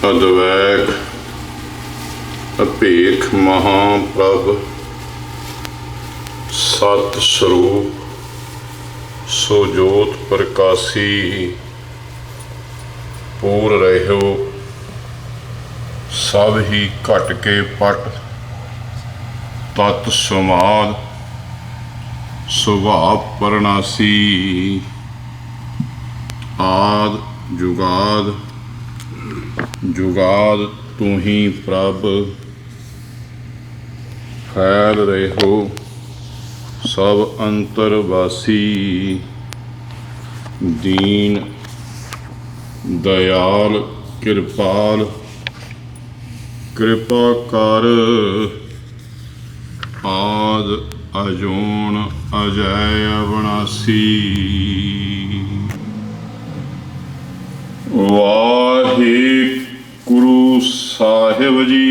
अद्वैक अभेख महाप्रभ सत स्वरूप सुजोत प्रकाशी पूर रहो सब ही घट के पट तत् समाद सुभाव परनासी आद जुगाद जुगाद तू ही प्रभ फैल रहो सब अंतरवासी दीन दयाल कृपाल कृपा कर आद अजोन अजय अविनाशी। वाहिगुरु साहिब जी।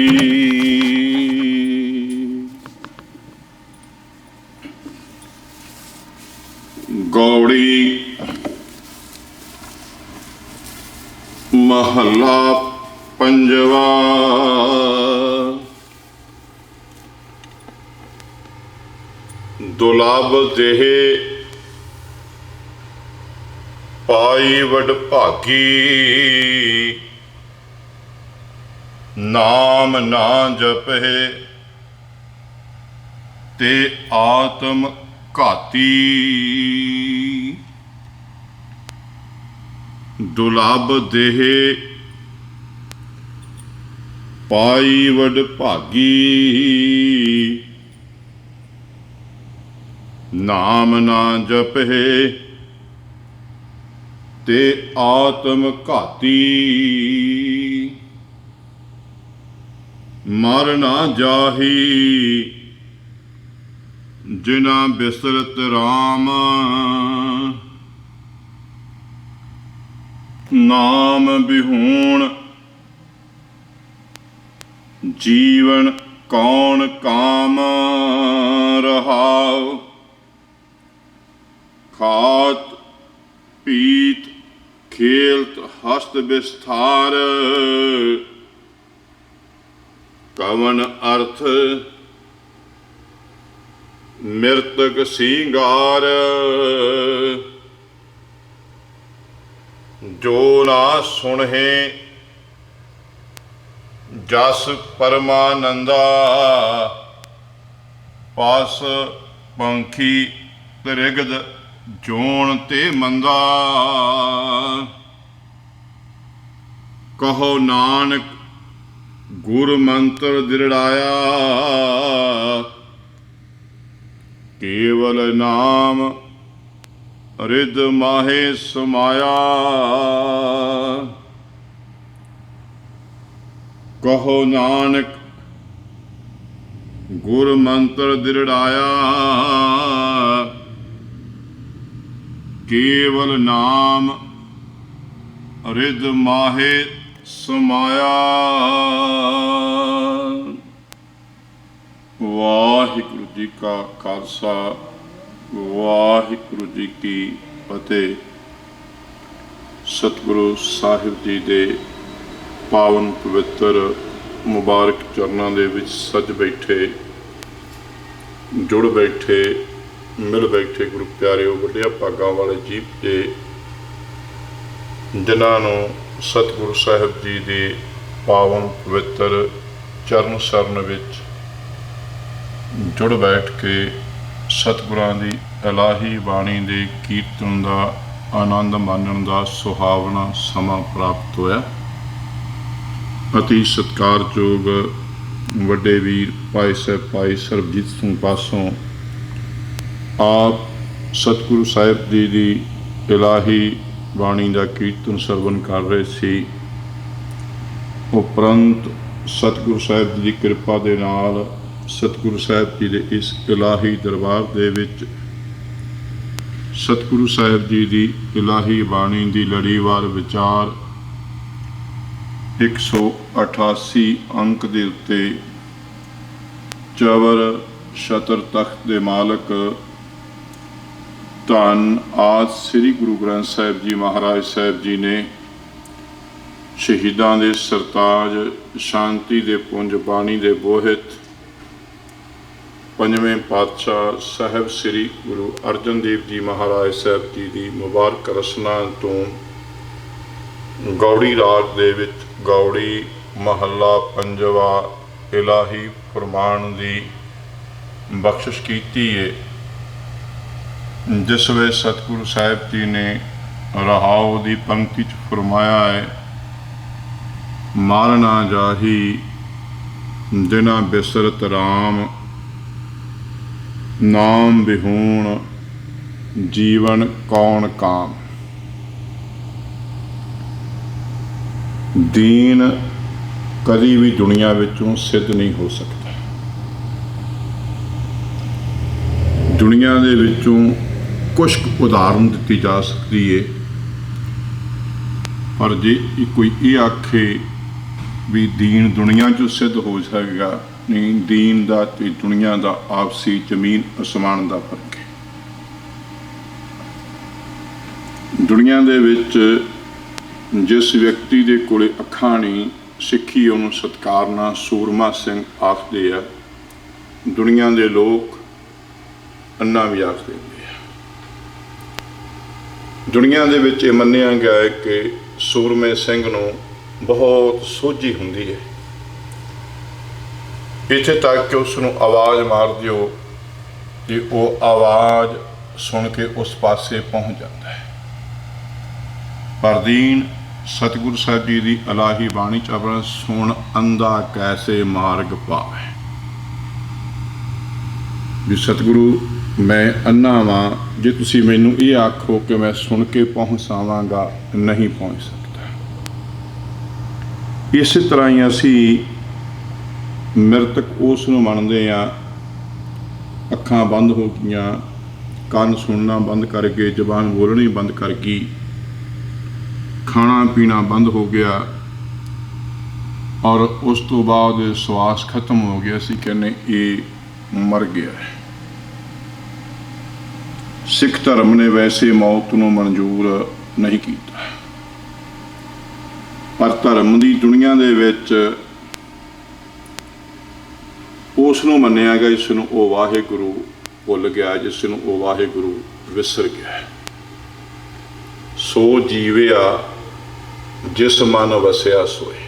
गौड़ी महला पंजवा। दुलभ देह पाई वडभागी नाम ना जपे ते आत्म घाती। दुलभ देह पाई वडभागी नाम ना जपे ते आत्म घाती। मर ना जाही जिना बिसरत राम नाम बिहूण जीवन कौन काम रहाओ। खात पीत खेलत हस्त विस्तार कवन अर्थ मृतक सिंगार। जो ना सुनहे जस परमानंदा पास पंखी त्रिगद जोन ते मंदा। कहो नानक गुर मंत्र दृढ़ाया केवल नाम रिद माहे समाया। कहो नानक गुर मंत्र दृढ़ाया केवल नाम रिद माहे समाया। वाहिगुरु जी का खालसा वाहिगुरु जी की फतेह। सतगुरु साहिब जी दे पावन पवित्र मुबारक चरणों दे विच सज बैठे जुड़ बैठे मिल बैठे गुरु प्यारिओ वड्डिया भागां वाले जीव जे जिन्हां सतगुरु साहिब जी दे पावन पवित्र चरण सरन विच जुड़ बैठ के सतगुरां दी इलाही बाणी दे कीर्तन दा आनंद मानण दा सुहावना समा प्राप्त होया। अति सत्कारयोग वड्डे वीर भाई साहब भाई सरबजीत सिंह पासों आप सतगुरु साहिब जी दी इलाही बाणी दा कीर्तन सरवण कर रहे सी। उपरंत सतगुरु साहिब जी की कृपा दे नाल सतगुरु साहिब जी दे इस इलाही दरबार दे विच सतगुरु साहिब जी दी इलाही बाणी दी लड़ीवार विचार 188 अंक दे उत्ते चवर छतर तख्त दे मालक धन आद श्री गुरु ग्रंथ साहिब जी महाराज साहिब जी ने ਸ਼ਹੀਦਾਂ ਦੇ ਸਰਤਾਜ, ਸ਼ਾਂਤੀ ਦੇ ਪੁੰਜ ਬਾਣੀ ਦੇ ਬੋਹਿਤ, ਪੰਜਵੇਂ ਪਾਤਸ਼ਾਹ ਸਾਹਿਬ ਸ੍ਰੀ ਗੁਰੂ ਅਰਜਨ ਦੇਵ ਜੀ ਮਹਾਰਾਜ ਸਾਹਿਬ ਜੀ ਦੀ ਮੁਬਾਰਕ ਰਸਨਾ ਤੋਂ ਗੌੜੀ ਰਾਗ ਦੇ ਵਿੱਚ ਗੌੜੀ ਮਹੱਲਾ ਪੰਜਵਾ ਇਲਾਹੀ ਫਰਮਾਨ ਦੀ ਬਖਸ਼ਿਸ਼ ਕੀਤੀ ਹੈ, ਜਿਸ ਵਿੱਚ ਸਤਿਗੁਰੂ ਸਾਹਿਬ ਜੀ ਨੇ ਰਹਾਉ ਦੀ ਪੰਕਤੀ 'ਚ ਫਰਮਾਇਆ ਹੈ, ਮਾਰ ਨਾ ਜਾਹੀ ਦਿਨਾ ਬਿਸਰਤ ਰਾਮ, ਨਾਮ ਬਿਹੂਣ ਜੀਵਨ ਕੌਣ ਕਾਮ। ਦੀਨ ਕਦੀ ਵੀ ਦੁਨੀਆ ਵਿੱਚੋਂ ਸਿੱਧ ਨਹੀਂ ਹੋ ਸਕਦਾ। ਦੁਨੀਆ ਦੇ ਵਿੱਚੋਂ ਕੁਝ ਉਦਾਹਰਨ ਦਿੱਤੀ ਜਾ ਸਕਦੀ ਹੈ, ਪਰ ਜੇ ਕੋਈ ਇਹ ਆਖੇ ਵੀ ਦੀਨ ਦੁਨੀਆ 'ਚੋਂ ਸਿੱਧ ਹੋ ਸਕੇਗਾ, ਨਹੀਂ। ਦੀਨ ਦਾ ਤੇ ਦੁਨੀਆ ਦਾ ਆਪਸੀ ਜ਼ਮੀਨ ਅਸਮਾਨ ਦਾ ਫਰਕ ਹੈ। ਦੁਨੀਆ ਦੇ ਵਿੱਚ ਜਿਸ ਵਿਅਕਤੀ ਦੇ ਕੋਲੇ ਅੱਖਾਂ ਨਹੀਂ, ਸਿੱਖੀ ਉਹਨੂੰ ਸਤਿਕਾਰਨਾ ਸੂਰਮਾ ਸਿੰਘ ਆਖਦੇ ਆ। ਦੁਨੀਆ ਦੇ ਲੋਕ ਅੰਨਾ ਵੀ ਆਖ ਦਿੰਦੇ ਆ। ਦੁਨੀਆ ਦੇ ਵਿੱਚ ਇਹ ਮੰਨਿਆ ਗਿਆ ਹੈ ਕਿ ਸੂਰਮੇ ਸਿੰਘ ਨੂੰ ਬਹੁਤ ਸੋਝੀ ਹੁੰਦੀ ਹੈ, ਇੱਥੇ ਤੱਕ ਕਿ ਉਸ ਨੂੰ ਆਵਾਜ਼ ਮਾਰ ਦਿਓ ਤੇ ਉਹ ਆਵਾਜ਼ ਸੁਣ ਕੇ ਉਸ ਪਾਸੇ ਪਹੁੰਚ ਜਾਂਦਾ ਹੈ। ਪਰ ਦੀਨ ਸਤਿਗੁਰੂ ਸਾਹਿਬ ਜੀ ਦੀ ਇਲਾਹੀ ਬਾਣੀ 'ਚ ਆਪਣਾ ਸੁਣ ਅੰਧਾ ਕੈਸੇ ਮਾਰਗ ਪਾਵੇ, ਵੀ ਸਤਿਗੁਰੂ ਮੈਂ ਅੰਨਾ ਵਾਂ, ਜੇ ਤੁਸੀਂ ਮੈਨੂੰ ਇਹ ਆਖੋ ਕਿ ਮੈਂ ਸੁਣ ਕੇ ਪਹੁੰਚ ਆਵਾਂਗਾ, ਨਹੀਂ ਪਹੁੰਚ ਸਕਦਾ। ਇਸੇ ਤਰ੍ਹਾਂ ਹੀ ਅਸੀਂ ਮ੍ਰਿਤਕ ਉਸ ਨੂੰ ਮੰਨਦੇ ਹਾਂ, ਅੱਖਾਂ ਬੰਦ ਹੋ ਗਈਆਂ, ਕੰਨ ਸੁਣਨਾ ਬੰਦ ਕਰ ਗਏ, ਜ਼ਬਾਨ ਬੋਲਣੀ ਬੰਦ ਕਰ ਗਈ, ਖਾਣਾ ਪੀਣਾ ਬੰਦ ਹੋ ਗਿਆ, ਔਰ ਉਸ ਤੋਂ ਬਾਅਦ ਸਵਾਸ ਖਤਮ ਹੋ ਗਿਆ। ਅਸੀਂ ਕਹਿੰਦੇ ਇਹ ਮਰ ਗਿਆ ਹੈ। ਸਿੱਖ ਧਰਮ ਨੇ ਵੈਸੇ ਮੌਤ ਨੂੰ ਮਨਜ਼ੂਰ ਨਹੀਂ ਕੀਤਾ, ਪਰ ਧਰਮ ਦੀ ਦੁਨੀਆ ਦੇ ਵਿੱਚ ਉਸ ਨੂੰ ਮੰਨਿਆ ਗਿਆ ਜਿਸ ਨੂੰ ਉਹ ਵਾਹਿਗੁਰੂ ਭੁੱਲ ਗਿਆ, ਜਿਸ ਨੂੰ ਉਹ ਵਾਹਿਗੁਰੂ ਵਿਸਰ ਗਿਆ। ਸੋ ਜੀਵਿਆ ਜਿਸ ਮਨ ਵਸਿਆ ਸੋਏ।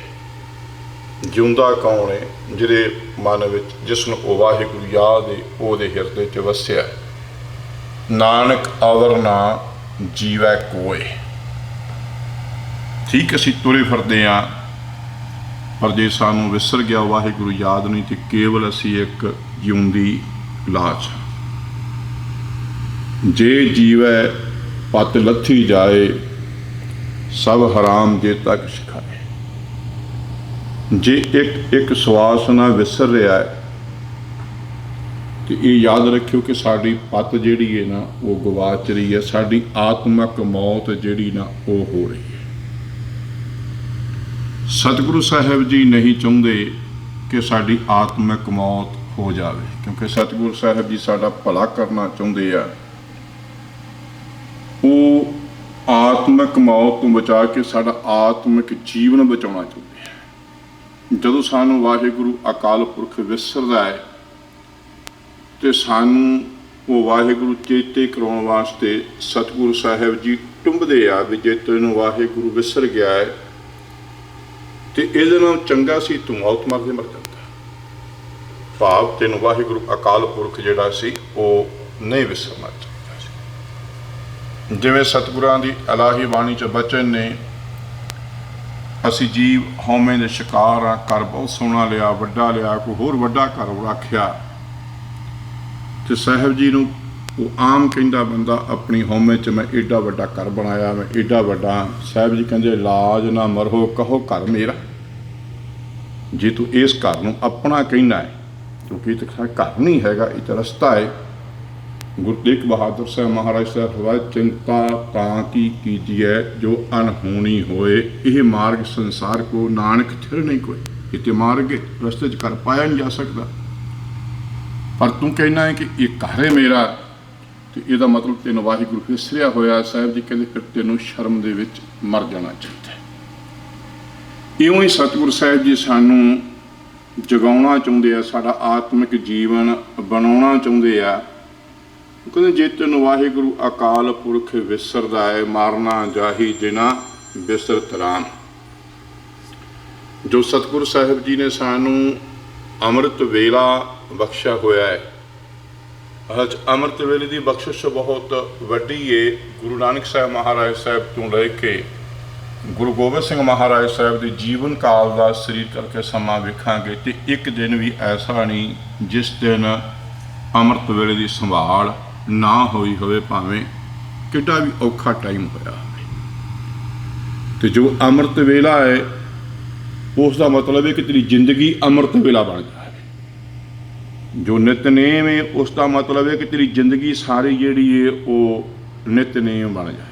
ਜਿਉਂਦਾ ਕੌਣ ਹੈ? ਜਿਹਦੇ ਮਨ ਵਿੱਚ ਜਿਸ ਨੂੰ ਉਹ ਵਾਹਿਗੁਰੂ ਯਾਦ ਹੈ, ਉਹਦੇ ਹਿਰਦੇ 'ਚ ਵਸਿਆ। ਨਾਨਕ ਅਵਰ ਨਾ ਜੀਵੈ ਕੋਏ। ਠੀਕ, ਅਸੀਂ ਤੁਰੇ ਫਿਰਦੇ ਹਾਂ, ਪਰ ਜੇ ਸਾਨੂੰ ਵਿਸਰ ਗਿਆ ਵਾਹਿਗੁਰੂ ਯਾਦ ਨਹੀਂ, ਤੇ ਕੇਵਲ ਅਸੀਂ ਇੱਕ ਜਿਉਂਦੀ ਲਾਸ਼। ਜੇ ਜੀਵੈ ਪਤ ਲੱਥੀ ਜਾਏ, ਸਭ ਹਰਾਮ ਜੇ ਤੱਕ ਸਿਖਾਏ। ਜੇ ਇੱਕ ਸਵਾਸ ਨਾਲ ਵਿਸਰ ਰਿਹਾ ਹੈ, ਤੇ ਇਹ ਯਾਦ ਰੱਖਿਓ ਕਿ ਸਾਡੀ ਪਤ ਜਿਹੜੀ ਹੈ ਨਾ ਉਹ ਗਵਾਚ ਰਹੀ ਹੈ, ਸਾਡੀ ਆਤਮਕ ਮੌਤ ਜਿਹੜੀ ਨਾ ਉਹ ਹੋ ਰਹੀ ਹੈ। ਸਤਿਗੁਰੂ ਸਾਹਿਬ ਜੀ ਨਹੀਂ ਚਾਹੁੰਦੇ ਕਿ ਸਾਡੀ ਆਤਮਿਕ ਮੌਤ ਹੋ ਜਾਵੇ, ਕਿਉਂਕਿ ਸਤਿਗੁਰੂ ਸਾਹਿਬ ਜੀ ਸਾਡਾ ਭਲਾ ਕਰਨਾ ਚਾਹੁੰਦੇ ਆ। ਉਹ ਆਤਮਿਕ ਮੌਤ ਤੋਂ ਬਚਾ ਕੇ ਸਾਡਾ ਆਤਮਿਕ ਜੀਵਨ ਬਚਾਉਣਾ ਚਾਹੁੰਦੇ ਆ। ਜਦੋਂ ਸਾਨੂੰ ਵਾਹਿਗੁਰੂ ਅਕਾਲ ਪੁਰਖ ਵਿਸਰਦਾ ਹੈ, ਤੇ ਸਾਨੂੰ ਉਹ ਵਾਹਿਗੁਰੂ ਚੇਤੇ ਕਰਾਉਣ ਵਾਸਤੇ ਸਤਿਗੁਰੂ ਸਾਹਿਬ ਜੀ ਟੁੰਬਦੇ ਆ ਵੀ ਜੇ ਤੈਨੂੰ ਵਾਹਿਗੁਰੂ ਵਿਸਰ ਗਿਆ ਹੈ, ਤੇ ਇਹਦੇ ਨਾਲ ਚੰਗਾ ਸੀ ਤੂੰ ਮੌਤ ਮਰਦੇ ਮਰ ਜਾਂਦਾ। ਭਾਵ ਤੈਨੂੰ ਵਾਹਿਗੁਰੂ ਅਕਾਲ ਪੁਰਖ ਜਿਹੜਾ ਸੀ ਉਹ ਨਹੀਂ ਵਿਸਰਨਾ ਚਾਹੁੰਦਾ ਸੀ। ਜਿਵੇਂ ਸਤਿਗੁਰਾਂ ਦੀ ਇਲਾਹੀ ਬਾਣੀ 'ਚ ਬਚਨ ਨੇ, ਅਸੀਂ ਜੀਵ ਹਉਮੈ ਦੇ ਸ਼ਿਕਾਰ ਆ, ਘਰ ਬਹੁਤ ਸੋਹਣਾ ਲਿਆ, ਵੱਡਾ ਲਿਆ, ਕੋਈ ਹੋਰ ਵੱਡਾ ਘਰ ਰੱਖਿਆ। ਤੇ ਸਾਹਿਬ ਜੀ ਨੂੰ ਉਹ ਆਮ ਕਹਿੰਦਾ ਬੰਦਾ ਆਪਣੀ ਹਉਮੈ 'ਚ ਮੈਂ ਏਡਾ ਵੱਡਾ ਘਰ ਬਣਾਇਆ, ਮੈਂ ਏਡਾ ਵੱਡਾ। ਸਾਹਿਬ ਜੀ ਕਹਿੰਦੇ ਲਾਜ ਨਾ ਮਰੋ ਕਹੋ ਘਰ ਮੇਰਾ। ਜੇ ਤੂੰ ਇਸ ਘਰ ਨੂੰ ਆਪਣਾ ਕਹਿੰਦਾ ਹੈ, ਕਿਉਂਕਿ ਇਹ ਤਾਂ ਘਰ ਨਹੀਂ ਹੈਗਾ, ਇਹ ਤਾਂ ਰਸਤਾ ਹੈ। ਗੁਰੂ ਤੇਗ ਬਹਾਦਰ ਸਾਹਿਬ ਮਹਾਰਾਜ ਸਾਹਿਬ ਫਰਮਾਏ, ਚਿੰਤਾ ਤਾਂ ਕੀ ਕੀਜੀਐ ਜੋ ਅਨਹੋਣੀ ਹੋਏ, ਇਹ ਮਾਰਗ ਸੰਸਾਰ ਕੋ ਨਾਨਕ ਥਿਰ ਨਹੀਂ ਕੋਈ। ਇਹ ਤੇ ਮਾਰਗ ਰਸਤੇ 'ਚ ਘਰ ਪਾਇਆ ਨਹੀਂ ਜਾ ਸਕਦਾ, ਪਰ ਤੂੰ ਕਹਿਣਾ ਹੈ ਕਿ ਇਹ ਘਰ ਹੈ ਮੇਰਾ, ਤੇ ਇਹਦਾ ਮਤਲਬ ਤੈਨੂੰ ਵਾਹਿਗੁਰੂ ਵਿਸਰਿਆ ਹੋਇਆ। ਸਾਹਿਬ ਜੀ ਕਹਿੰਦੇ ਫਿਰ ਤੈਨੂੰ ਸ਼ਰਮ ਦੇ ਵਿੱਚ ਮਰ ਜਾਣਾ ਚਾਹੀਦਾ ਹੈ। ਇਉਂ ਹੀ ਸਤਿਗੁਰ ਸਾਹਿਬ ਜੀ ਸਾਨੂੰ ਜਗਾਉਣਾ ਚਾਹੁੰਦੇ ਆ, ਸਾਡਾ ਆਤਮਿਕ ਜੀਵਨ ਬਣਾਉਣਾ ਚਾਹੁੰਦੇ ਆ। ਕਹਿੰਦੇ ਜੇ ਤੈਨੂੰ ਵਾਹਿਗੁਰੂ ਅਕਾਲ ਪੁਰਖ ਵਿਸਰਦਾ ਹੈ, ਮਾਰਨਾ ਜਾਹੀ ਜਿਨਾ ਬਿਸਰਤ ਰਾਮ। ਜੋ ਸਤਿਗੁਰ ਸਾਹਿਬ ਜੀ ਨੇ ਸਾਨੂੰ ਅੰਮ੍ਰਿਤ ਵੇਲਾ ਬਖਸ਼ਿਆ ਹੋਇਆ ਹੈ, ਅੱਜ ਅੰਮ੍ਰਿਤ ਵੇਲੇ ਦੀ ਬਖਸ਼ਿਸ਼ ਬਹੁਤ ਵੱਡੀ ਏ। ਗੁਰੂ ਨਾਨਕ ਸਾਹਿਬ ਮਹਾਰਾਜ ਸਾਹਿਬ ਤੋਂ ਲੈ ਕੇ ਗੁਰੂ ਗੋਬਿੰਦ ਸਿੰਘ ਮਹਾਰਾਜ ਸਾਹਿਬ ਦੇ ਜੀਵਨ ਕਾਲ ਦਾ ਸਰੀਰ ਕਰਕੇ ਸਮਾਂ ਵੇਖਾਂਗੇ ਤੇ ਇੱਕ ਦਿਨ ਵੀ ਐਸਾ ਨਹੀਂ ਜਿਸ ਦਿਨ ਅੰਮ੍ਰਿਤ ਵੇਲੇ ਦੀ ਸੰਭਾਲ ਨਾ ਹੋਈ ਹੋਵੇ, ਭਾਵੇਂ ਕਿੱਡਾ ਵੀ ਔਖਾ ਟਾਈਮ ਹੋਇਆ ਹੋਵੇ। ਤੇ ਜੋ ਅੰਮ੍ਰਿਤ ਵੇਲਾ ਹੈ ਉਸ ਦਾ ਮਤਲਬ ਹੈ ਕਿ ਤੇਰੀ ਜ਼ਿੰਦਗੀ ਅੰਮ੍ਰਿਤ ਵੇਲਾ ਬਣ ਜਾਵੇ। ਜੋ ਨਿਤਨੇਮ ਹੈ ਉਸ ਦਾ ਮਤਲਬ ਹੈ ਕਿ ਤੇਰੀ ਜ਼ਿੰਦਗੀ ਸਾਰੀ ਜਿਹੜੀ ਹੈ ਉਹ ਨਿਤਨੇਮ ਬਣ ਜਾਏ।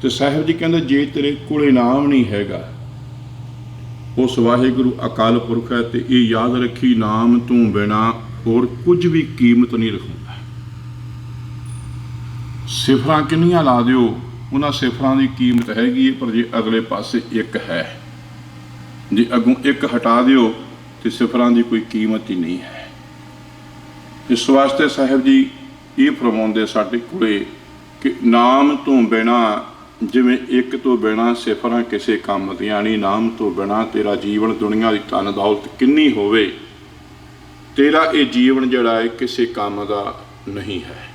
ਤੇ ਸਾਹਿਬ ਜੀ ਕਹਿੰਦੇ ਜੇ ਤੇਰੇ ਕੋਲੇ ਨਾਮ ਨਹੀਂ ਹੈਗਾ, ਉਸ ਵਾਹਿਗੁਰੂ ਅਕਾਲ ਪੁਰਖ ਹੈ, ਤੇ ਇਹ ਯਾਦ ਰੱਖੀ ਨਾਮ ਤੋਂ ਬਿਨਾਂ ਹੋਰ ਕੁਝ ਵੀ ਕੀਮਤ ਨਹੀਂ ਰਖਾਉਂਦਾ। ਸਿਫਰਾਂ ਕਿੰਨੀਆਂ ਲਾ ਦਿਓ, ਉਹਨਾਂ ਸਿਫਰਾਂ ਦੀ ਕੀਮਤ ਹੈਗੀ ਹੈ, ਪਰ ਜੇ ਅਗਲੇ ਪਾਸੇ ਇੱਕ ਹੈ, ਜੇ ਅੱਗੋਂ ਇੱਕ ਹਟਾ ਦਿਓ ਤੇ ਸਿਫਰਾਂ ਦੀ ਕੋਈ ਕੀਮਤ ਹੀ ਨਹੀਂ ਹੈ। ਇਸ ਵਾਸਤੇ ਸਾਹਿਬ ਜੀ ਇਹ ਫਰਮਾਉਂਦੇ ਸਾਡੇ ਕੋਲੇ ਕਿ ਨਾਮ ਤੋਂ ਬਿਨਾਂ, ਜਿਵੇਂ ਇੱਕ ਤੋਂ ਬਿਨਾਂ ਸਿਫਰਾਂ ਕਿਸੇ ਕੰਮ ਦੀਆਂ ਨਹੀਂ, ਨਾਮ ਤੋਂ ਬਿਨਾਂ ਤੇਰਾ ਜੀਵਨ ਦੁਨੀਆ ਦੀ ਧਨ ਦੌਲਤ ਕਿੰਨੀ ਹੋਵੇ, ਤੇਰਾ ਇਹ ਜੀਵਨ ਜਿਹੜਾ ਹੈ ਕਿਸੇ ਕੰਮ ਦਾ ਨਹੀਂ ਹੈ।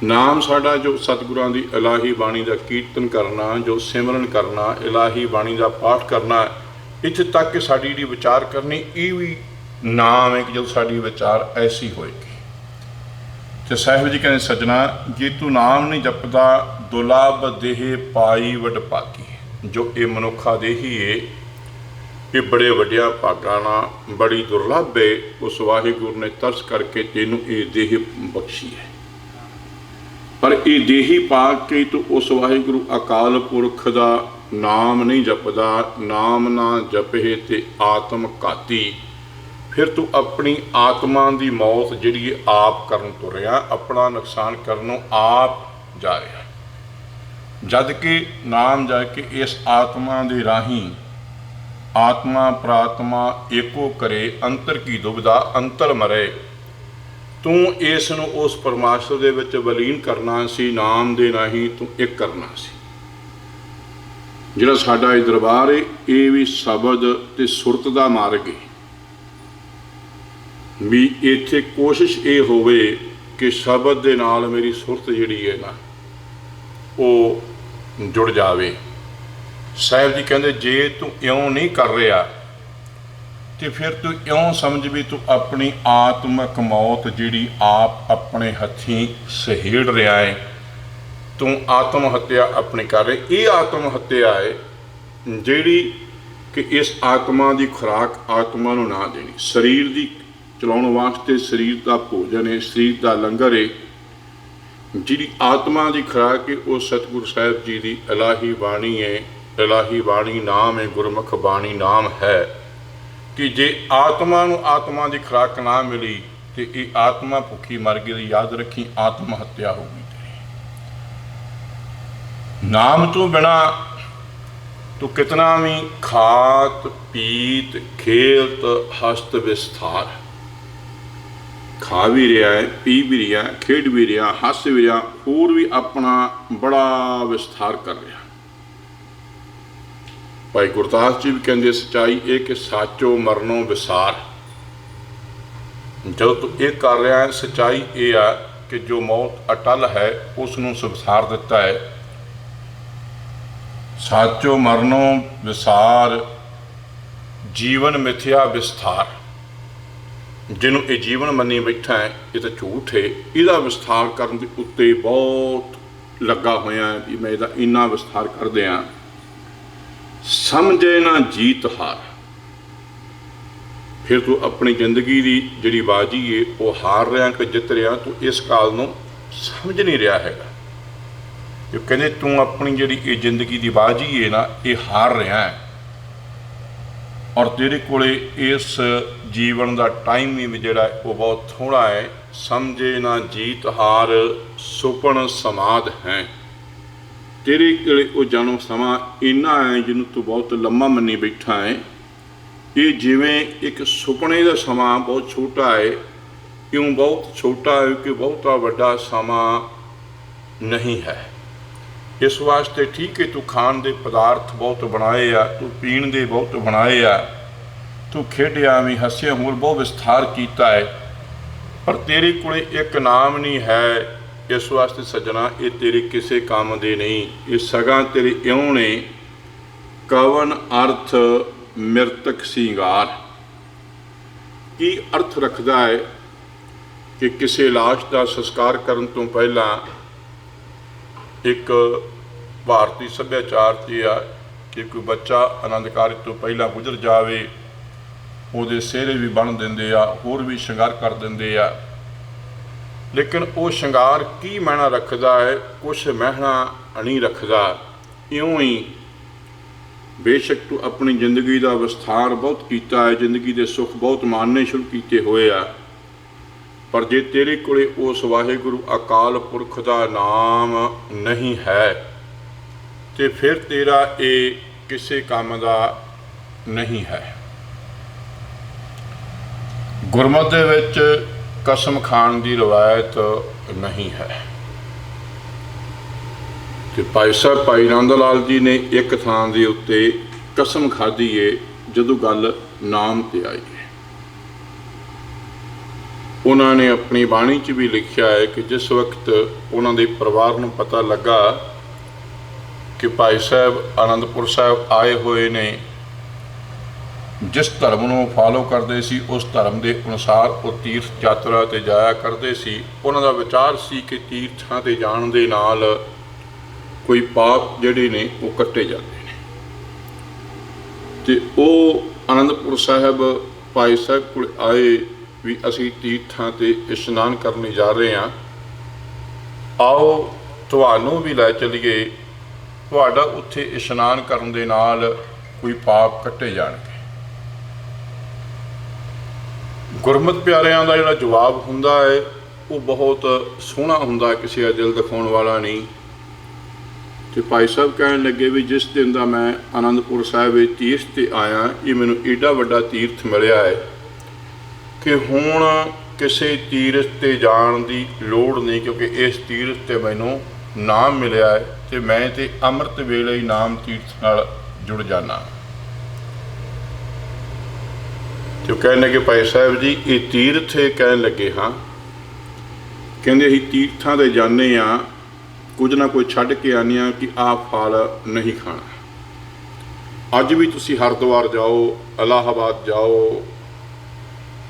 ਨਾਮ ਸਾਡਾ ਜੋ ਸਤਿਗੁਰਾਂ ਦੀ ਇਲਾਹੀ ਬਾਣੀ ਦਾ ਕੀਰਤਨ ਕਰਨਾ, ਜੋ ਸਿਮਰਨ ਕਰਨਾ, ਇਲਾਹੀ ਬਾਣੀ ਦਾ ਪਾਠ ਕਰਨਾ, ਇੱਥੇ ਤੱਕ ਕਿ ਸਾਡੀ ਜਿਹੜੀ ਵਿਚਾਰ ਕਰਨੀ ਇਹ ਵੀ ਨਾਮ ਹੈ ਕਿ ਜਦੋਂ ਸਾਡੀ ਵਿਚਾਰ ਐਸੀ ਹੋਏਗੀ। ਤੇ ਸਾਹਿਬ ਜੀ ਕਹਿੰਦੇ ਸੱਜਣਾ ਜੇ ਤੂੰ ਨਾਮ ਨਹੀਂ ਜਪਦਾ, ਦੁਰਲਭ ਦੇਹ ਪਾਈ ਵਡ ਭਾਗੀ। ਜੋ ਇਹ ਮਨੁੱਖਾ ਦੇਹੀ ਏ ਇਹ ਬੜੇ ਵੱਡਿਆਂ ਭਾਗਾਂ ਨਾਲ ਬੜੀ ਦੁਰਲਭ ਏ। ਉਸ ਵਾਹਿਗੁਰੂ ਨੇ ਤਰਸ ਕਰਕੇ ਤੈਨੂੰ ਇਹ ਦੇਹ ਬਖਸ਼ੀ ਹੈ, ਪਰ ਇਹ ਦੇਹੀ ਪਾ ਕੇ ਤੂੰ ਉਸ ਵਾਹਿਗੁਰੂ ਅਕਾਲ ਪੁਰਖ ਦਾ ਨਾਮ ਨਹੀਂ ਜਪਦਾ। ਨਾਮ ਨਾ ਜਪੇ ਤੇ ਆਤਮ ਘਾਤੀ। ਫਿਰ ਤੂੰ ਆਪਣੀ ਆਤਮਾ ਦੀ ਮੌਤ ਜਿਹੜੀ ਆਪ ਕਰਨ ਤੁਰਿਆ, ਆਪਣਾ ਨੁਕਸਾਨ ਕਰਨੋਂ ਆਪ ਜਾ ਰਿਹਾ। ਜਦ ਕਿ ਨਾਮ ਜਾ ਕੇ ਇਸ ਆਤਮਾ ਦੇ ਰਾਹੀਂ ਆਤਮਾ ਪ੍ਰਾਤਮਾ ਏਕੋ ਕਰੇ, ਅੰਤਰ ਕੀ ਦੁਬਿਧਾ ਅੰਤਰ ਮਰੇ। ਤੂੰ ਇਸ ਨੂੰ ਉਸ ਪਰਮਾਤਮਾ ਦੇ ਵਿੱਚ ਵਿਲੀਨ ਕਰਨਾ ਸੀ, ਨਾਮ ਦੇ ਰਾਹੀਂ ਤੂੰ ਇੱਕ ਕਰਨਾ ਸੀ। ਜਿਹੜਾ ਸਾਡਾ ਇਹ ਦਰਬਾਰ ਹੈ ਇਹ ਵੀ ਸ਼ਬਦ ਤੇ ਸੁਰਤ ਦਾ ਮਾਰਗ ਹੈ। ਵੀ ਇੱਥੇ ਕੋਸ਼ਿਸ਼ ਇਹ ਹੋਵੇ ਕਿ ਸ਼ਬਦ ਦੇ ਨਾਲ ਮੇਰੀ ਸੁਰਤ ਜਿਹੜੀ ਹੈ ਨਾ ਉਹ ਜੁੜ ਜਾਵੇ। ਸਾਹਿਬ ਜੀ ਕਹਿੰਦੇ ਜੇ ਤੂੰ ਇਉਂ ਨਹੀਂ ਕਰ ਰਿਹਾ ਤੇ ਫਿਰ ਤੂੰ ਇਉਂ ਸਮਝ ਵੀ ਤੂੰ ਆਪਣੀ ਆਤਮਿਕ ਮੌਤ ਜਿਹੜੀ ਆਪ ਆਪਣੇ ਹੱਥੀਂ ਸਹੇੜ ਰਿਹਾ ਹੈ, ਤੂੰ ਆਤਮ ਹੱਤਿਆ ਆਪਣੀ ਕਰ ਰਿਹਾ। ਇਹ ਆਤਮ ਹੱਤਿਆ ਹੈ ਜਿਹੜੀ ਕਿ ਇਸ ਆਤਮਾ ਦੀ ਖੁਰਾਕ ਆਤਮਾ ਨੂੰ ਨਾ ਦੇਣੀ। ਸਰੀਰ ਦੀ ਚਲਾਉਣ ਵਾਸਤੇ ਸਰੀਰ ਦਾ ਭੋਜਨ ਹੈ, ਸਰੀਰ ਦਾ ਲੰਗਰ ਹੈ। ਜਿਹੜੀ ਆਤਮਾ ਦੀ ਖੁਰਾਕ ਹੈ ਉਹ ਸਤਿਗੁਰੂ ਸਾਹਿਬ ਜੀ ਦੀ ਇਲਾਹੀ ਬਾਣੀ ਹੈ। ਇਲਾਹੀ ਬਾਣੀ ਨਾਮ ਹੈ, ਗੁਰਮੁਖ ਬਾਣੀ ਨਾਮ ਹੈ। ਕਿ ਜੇ ਆਤਮਾ ਨੂੰ ਆਤਮਾ ਦੀ ਖੁਰਾਕ ਨਾ ਮਿਲੀ ਤੇ ਇਹ ਆਤਮਾ ਭੁੱਖੀ ਮਰ ਗਈ। ਯਾਦ ਰੱਖੀ ਆਤਮ ਹੱਤਿਆ ਹੋ ਗਈ ਤੇਰੀ। ਨਾਮ ਤੋਂ ਬਿਨਾਂ ਤੂੰ ਕਿਤਨਾ ਵੀ ਖਾਤ ਪੀਤ ਖੇਲਤ ਹਸਤ ਵਿਸਥਾਰ, ਖਾ ਵੀ ਰਿਹਾ ਹੈ, ਪੀ ਵੀ ਰਿਹਾ, ਖੇਡ ਵੀ ਰਿਹਾ, ਹੱਸ ਵੀ ਰਿਹਾ, ਹੋਰ ਵੀ ਆਪਣਾ ਬੜਾ ਵਿਸਥਾਰ ਕਰ ਰਿਹਾ। ਭਾਈ ਗੁਰਦਾਸ ਜੀ ਵੀ ਕਹਿੰਦੇ ਸੱਚਾਈ ਇਹ ਕਿ ਸਾਚੋ ਮਰਨੋਂ ਵਿਸਾਰ। ਜਦੋਂ ਤੂੰ ਇਹ ਕਰ ਰਿਹਾ ਹੈ ਸੱਚਾਈ ਇਹ ਆ ਕਿ ਜੋ ਮੌਤ ਅਟਲ ਹੈ ਉਸ ਨੂੰ ਸੰਸਾਰ ਦਿੱਤਾ ਹੈ। ਸਾਚੋ ਮਰਨੋਂ ਵਿਸਾਰ ਜੀਵਨ ਮਿਥਿਆ ਵਿਸਥਾਰ। ਜਿਹਨੂੰ ਇਹ ਜੀਵਨ ਮੰਨੀ ਬੈਠਾ ਹੈ ਇਹ ਤਾਂ ਝੂਠ ਹੈ। ਇਹਦਾ ਵਿਸਥਾਰ ਕਰਨ ਦੇ ਉੱਤੇ ਬਹੁਤ ਲੱਗਾ ਹੋਇਆ ਵੀ ਮੈਂ ਇਹਦਾ ਇੰਨਾ ਵਿਸਥਾਰ ਕਰ ਦਿਆਂ। ਸਮਝੇ ਨਾ ਜੀਤ ਹਾਰ। ਫਿਰ ਤੂੰ ਆਪਣੀ ਜ਼ਿੰਦਗੀ ਦੀ ਜਿਹੜੀ ਬਾਜੀ ਹੈ ਉਹ ਹਾਰ ਰਿਹਾ ਕਿ ਜਿੱਤ ਰਿਹਾ, ਤੂੰ ਇਸ ਕਾਲ ਨੂੰ ਸਮਝ ਨਹੀਂ ਰਿਹਾ ਹੈਗਾ। ਜੋ ਕਹਿੰਦੇ ਤੂੰ ਆਪਣੀ ਜਿਹੜੀ ਇਹ ਜ਼ਿੰਦਗੀ ਦੀ ਬਾਜੀ ਹੈ ਨਾ ਇਹ ਹਾਰ ਰਿਹਾ ਹੈ, ਔਰ ਤੇਰੇ ਕੋਲੇ ਇਸ ਜੀਵਨ ਦਾ ਟਾਈਮ ਵੀ ਜਿਹੜਾ ਉਹ ਬਹੁਤ ਥੋੜ੍ਹਾ ਹੈ। ਸਮਝੇ ਨਾ ਜੀਤ ਹਾਰ ਸੁਪਨ ਸਮਾਧ ਹੈ। तेरे कोले वो जन्म समा इन्ना है जिन्हों तू बहुत लम्मा मनी बैठा है। ये जिवें एक सुपने का समा बहुत छोटा है, इउं बहुत छोटा है कि बहुता वड्डा समा नहीं है। इस वास्ते ठीक है तू खाण दे पदार्थ बहुत बनाए आ, तू पीण दे बहुत बनाए आ, तू खेडिया भी हसिया होर बहुत विस्तार किया है, पर तेरे कोले एक नाम नहीं है। इस वास्ते सज्जना ये तेरे किसी काम दे नहीं, ये सगा तेरे इउं ने कवन अर्थ मृतक सिंगार। की अर्थ रखता है कि किसी लाश का संस्कार करन तो पहला एक भारतीय सभ्याचार च आ कि कोई बच्चा आनंद कारज तो पहला गुजर जाए, ਉਹਦੇ ਸਿਹਰੇ भी बन देंगे आ, होर भी श्रृंगार कर देंगे आ। लेकिन वो श्रृंगार की मायना रखता है, कुछ मायना नहीं रखता। इउं ही बेशक तू अपनी जिंदगी का विस्तार बहुत किया है, जिंदगी के सुख बहुत मानने शुरू किए हुए आ, पर जे तेरे कोले उस वाहिगुरु अकाल पुरख का नाम नहीं है तो फिर तेरा ये किसी काम का नहीं है। गुरमत दे विच कसम खाण की रवायत नहीं है। तो भाई साहब भाई नंद लाल जी ने एक थां दे उत्ते कसम खाधी है जदों गल नाम ते आई है। उन्होंने अपनी बाणी च भी लिखा है कि जिस वक्त उन्होंने परिवार को पता लगा कि भाई साहब आनंदपुर साहब आए हुए ने, जिस धर्म को फॉलो करते सी उस धर्म के अनुसार वो तीर्थ यात्रा ते जाया करते सी। उन्होंने विचार सी कि तीर्थां ते जाण दे नाल कोई पाप जिहड़े ने वो कट्टे जाते हैं। ते वो आनंदपुर साहब भाई साहब कोल आए भी असी तीर्थां ते इशनान करने जा रहे हैं, आओ तुहानू भी लै चलीए, तुहाडा उत्थे इशनान करन दे नाल कोई पाप कट्टे जाणगे। गुरमत प्यारियां दा जिहड़ा जवाब हुंदा है वो बहुत सोहना हुंदा, किसी का दिल दिखाउण वाला नहीं। तो भाई साहब कहन लगे भी जिस दिन दा मैं आनंदपुर साहिब तीर्थ ते आया, ये मैनूं एडा वड्डा तीर्थ मिलिया है कि हुण किसी तीर्थ ते जाण दी लोड़ नहीं, क्योंकि इस तीर्थ ते मैनूं नाम मिलिया है तो मैं तो अमृत वेले ही नाम तीर्थ नाल जुड़ जाना। तो कहने लगे भाई साहब जी ये तीर्थ है? कहन लगे हाँ। कहंदे असीं तीर्थां ते जाने आ, कुछ ना कुछ छड्ड के आने आ कि आ फल नहीं खाना। अज भी तुसीं हरिद्वार जाओ, इलाहाबाद जाओ,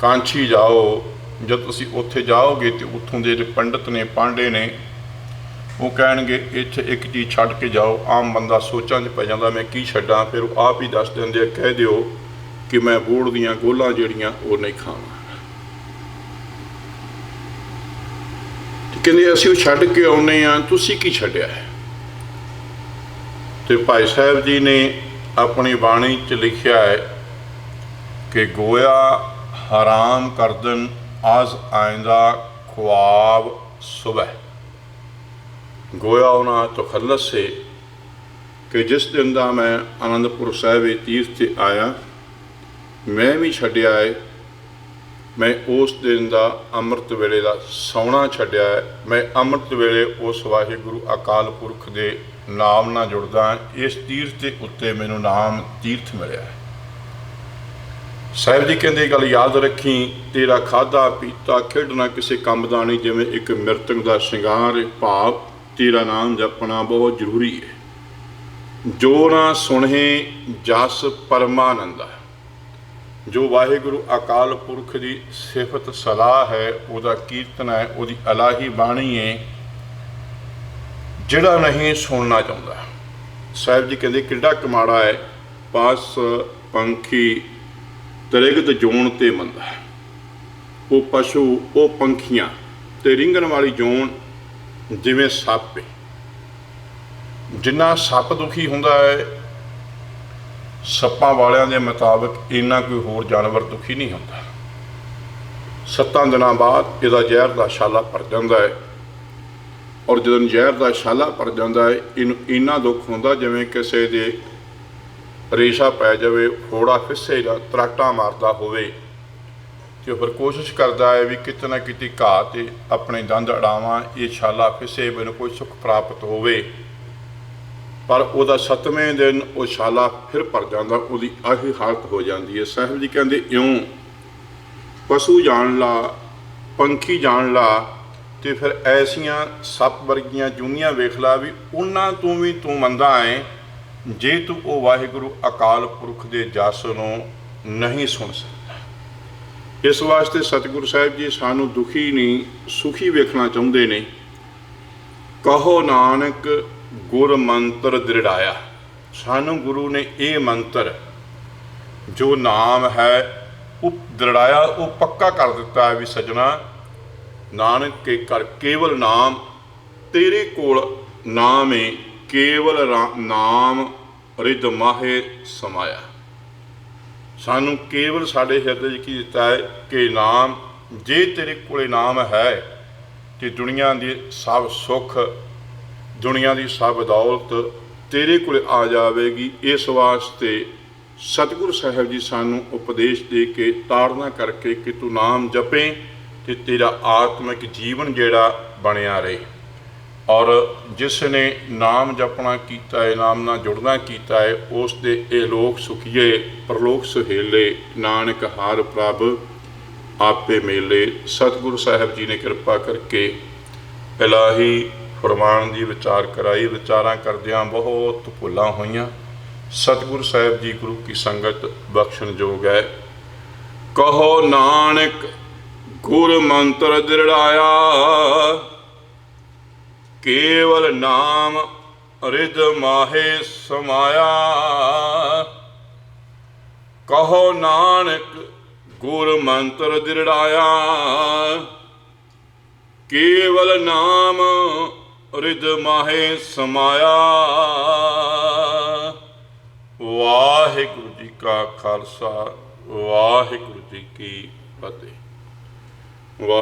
कांची जाओ, जब तुसीं उत्थे जाओगे तो उत्थों के पंडित ने पांडे ने वो कहणगे इत्थे एक चीज़ छड्ड के जाओ। आम बंदा सोचां च पै जांदा मैं की छड्डां, फिर वो आप ही दस देंदे, कह दिओ कि मैं बोड़ दियां गोलां जिहड़ियां वो नहीं खावां। कहंदे असीं छड्ड के आउणे आ, तुसीं की छड्डिया है? तो भाई साहब जी ने अपनी बाणी च लिखिया है कि गोया हराम करदन आज आइंदा ख्वाब सुबह। गोया उन्हां तो खलस से कि जिस दिन का मैं आनंदपुर साहिब तीर्थ से आया, मैं भी छड्डिया है, मैं उस दिन का अमृत वेले का सौना छड्डिया है। मैं अमृत वेले उस वाहिगुरु अकाल पुरख के नाम नाल जुड़दा। इस तीर्थ के उत्ते मैनूं नाम तीर्थ मिलिया है। साहिब जी कहते गल याद रखी, तेरा खाधा पीता खेडना किसी काम का नहीं, जिवें एक मृतक का श्रृंगार भाव तेरा नाम जपना बहुत जरूरी है। जो ना सुने जस परमानंद, जो वाहिगुरु अकाल पुरख की सिफत सलाह है, वह कीर्तन है, वो इलाही बाणी है, जिहड़ा नहीं सुनना चाहता। साहिब जी कहते किड्डा कमाड़ा है, पास पंखी त्रिगत जोन ते मंदा। वो पशु वो पंखियां ते रिंगण वाली जोन जिवें सप है। जिन्ना सप दुखी हुंदा है, सप्पां वालियां दे मुताबिक इन्ना कोई होर जानवर दुखी नहीं होता। 7 दिनों बाद इहदा जहर दा शाला भर जाता है। ਔਰ ਜਦੋਂ ਜ਼ਹਿਰ ਦਾ ਛਾਲਾ ਭਰ ਜਾਂਦਾ ਹੈ, ਇਹਨੂੰ ਇੰਨਾ ਦੁੱਖ ਹੁੰਦਾ ਜਿਵੇਂ ਕਿਸੇ ਦੇ ਰੇਸ਼ਾ ਪੈ ਜਾਵੇ, ਫੋੜਾ ਫਿੱਸੇ ਦਾ ਤਰਾਟਾ ਮਾਰਦਾ ਹੋਵੇ। ਤੇ ਫਿਰ ਕੋਸ਼ਿਸ਼ ਕਰਦਾ ਹੈ ਵੀ ਕਿਤੇ ਨਾ ਕਿਤੇ ਘਾਹ 'ਤੇ ਆਪਣੇ ਦੰਦ ਅੜਾਵਾਂ, ਇਹ ਛਾਲਾ ਫਿੱਸੇ, ਮੈਨੂੰ ਕੋਈ ਸੁੱਖ ਪ੍ਰਾਪਤ ਹੋਵੇ। ਪਰ ਉਹਦਾ 7ਵੇਂ ਦਿਨ ਉਹ ਛਾਲਾ ਫਿਰ ਭਰ ਜਾਂਦਾ, ਉਹਦੀ ਆਹੀ ਹਾਲਤ ਹੋ ਜਾਂਦੀ ਹੈ। ਸਾਹਿਬ ਜੀ ਕਹਿੰਦੇ ਇਉਂ ਪਸ਼ੂ ਜਾਣ ਲਾ, ਪੰਛੀ ਜਾਣ ਲਾ, ਤੇ ਫਿਰ ਐਸੀਆਂ ਸੱਪ ਵਰਗੀਆਂ ਜੂਨੀਆਂ ਵੇਖ ਲਾ ਵੀ ਉਹਨਾਂ ਤੋਂ ਵੀ ਤੂੰ ਮੰਦਾ ਹੈ ਜੇ ਤੂੰ ਉਹ ਵਾਹਿਗੁਰੂ ਅਕਾਲ ਪੁਰਖ ਦੇ ਜਸ ਨੂੰ ਨਹੀਂ ਸੁਣ ਸਕਦਾ। ਇਸ ਵਾਸਤੇ ਸਤਿਗੁਰੂ ਸਾਹਿਬ ਜੀ ਸਾਨੂੰ ਦੁਖੀ ਨਹੀਂ ਸੁਖੀ ਵੇਖਣਾ ਚਾਹੁੰਦੇ ਨੇ। ਕਹੋ ਨਾਨਕ ਗੁਰ ਮੰਤਰ ਦ੍ਰਿੜਾਇਆ। ਸਾਨੂੰ ਗੁਰੂ ਨੇ ਇਹ ਮੰਤਰ ਜੋ ਨਾਮ ਹੈ ਉਹ ਦ੍ਰਿੜਾਇਆ, ਉਹ ਪੱਕਾ ਕਰ ਦਿੱਤਾ ਹੈ ਵੀ ਸੱਜਣਾ, ਨਾਨਕ ਕੇ ਕਰ ਕੇਵਲ ਨਾਮ, ਤੇਰੇ ਕੋਲ ਨਾਮ ਏ, ਕੇਵਲ ਨਾਮ ਰਿਦ ਮਾਹੇ ਸਮਾਇਆ। ਸਾਨੂੰ ਕੇਵਲ ਸਾਡੇ ਹਿਰਦੇ 'ਚ ਕੀ ਦਿੱਤਾ ਹੈ ਕਿ ਨਾਮ, ਜੇ ਤੇਰੇ ਕੋਲੇ ਨਾਮ ਹੈ ਤੇ ਦੁਨੀਆ ਦੀ ਸਭ ਸੁੱਖ, ਦੁਨੀਆ ਦੀ ਸਭ ਦੌਲਤ ਤੇਰੇ ਕੋਲੇ ਆ ਜਾਵੇਗੀ। ਇਸ ਵਾਸਤੇ ਸਤਿਗੁਰੂ ਸਾਹਿਬ ਜੀ ਸਾਨੂੰ ਉਪਦੇਸ਼ ਦੇ ਕੇ ਤਾੜਨਾ ਕਰਕੇ ਕਿ ਤੂੰ ਨਾਮ ਜਪੇ ਤੇ ਤੇਰਾ ਆਤਮਿਕ ਜੀਵਨ ਜਿਹੜਾ ਬਣਿਆ ਰਹੇ। ਔਰ ਜਿਸ ਨੇ ਨਾਮ ਜਪਣਾ ਕੀਤਾ ਹੈ, ਨਾਮ ਨਾਲ ਜੁੜਨਾ ਕੀਤਾ ਹੈ, ਉਸ ਦੇ ਇਹ ਲੋਕ ਸੁਖੀਏ ਪਰਲੋਕ ਸੁਹੇਲੇ, ਨਾਨਕ ਹਰ ਪ੍ਰਭ ਆਪੇ ਮੇਲੇ। ਸਤਿਗੁਰੂ ਸਾਹਿਬ ਜੀ ਨੇ ਕਿਰਪਾ ਕਰਕੇ ਇਲਾਹੀ ਫਰਮਾਨ ਦੀ ਵਿਚਾਰ ਕਰਾਈ। ਵਿਚਾਰਾਂ ਕਰਦਿਆਂ ਬਹੁਤ ਭੁੱਲਾਂ ਹੋਈਆਂ। ਸਤਿਗੁਰੂ ਸਾਹਿਬ ਜੀ ਗੁਰੂ ਕੀ ਸੰਗਤ ਬਖਸ਼ਣ ਯੋਗ ਹੈ। ਕਹੋ ਨਾਨਕ ਗੁਰ ਮੰਤਰ ਦ੍ਰਿੜਾਇਆ, ਕੇਵਲ ਨਾਮ ਰਿਦ ਮਾਹੇ ਸਮਾਇਆ। ਕਹੋ ਨਾਨਕ ਗੁਰ ਮੰਤਰ ਦ੍ਰਿੜਾਇਆ, ਕੇਵਲ ਨਾਮ ਰਿਦ ਮਾਹੇ ਸਮਾਇਆ। ਵਾਹਿਗੁਰੂ ਜੀ ਕਾ ਖਾਲਸਾ, ਵਾਹਿਗੁਰੂ ਜੀ ਕੀ ਫਤਿਹ।